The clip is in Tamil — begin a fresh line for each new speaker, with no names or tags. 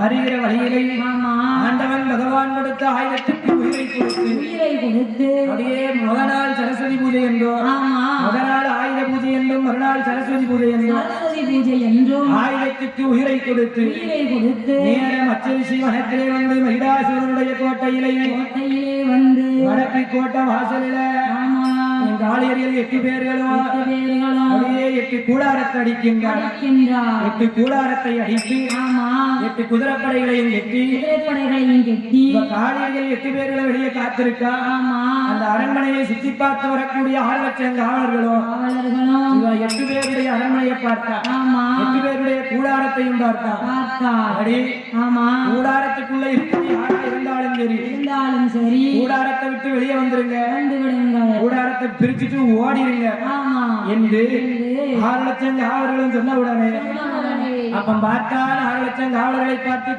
வருகிற வழியிலே ஆண்டவன் பகவான் கொடுத்த ஆயுதத்துக்கு உயிரை கொடுத்து அப்படியே முதல் நாள் சரஸ்வதி பூஜை என்றும் முதல் நாள் ஆயுத பூஜை என்றும் மறுநாள் சரஸ்வதி பூஜை என்றும் ஆயுதத்துக்கு உயிரை கொடுத்து நேரம் அச்சரிசி வனத்திலே வந்து மகிடாசுரனுடைய கோட்டையிலே வந்து வடக்கு கோட்டை வாசலில காளியர்கள் 8 பேர்களும் அப்படியே 8 கூடாரத்தை அடிக்கின்றார் 8 கூடாரத்தை அடித்து 8 குதிரைப்படைகளையும் கெட்டி காளியர்கள் 8 பேர்களை வெளியே காத்திருக்கா அந்த அரண்மனையை சுத்தி பார்த்து வரக்கூடிய 6 லட்சம் காவலர்களும் 8 பேருடைய அரண்மனையை பார்த்தா 8 பேருடைய கூடாரத்தையும் பார்த்தா கூடாரத்துக்குள்ள இருந்தாலும் சரி கூடாரத்தை விட்டு வெளியே வந்துருங்க கூடாரத்தை பிரிச்சுட்டு ஓடிடுங்க என்று 6 லட்சம் காவலர்களும் சொன்ன உடனே அப்ப பார்த்தால் 6 லட்சம் காவலர்களை பார்த்து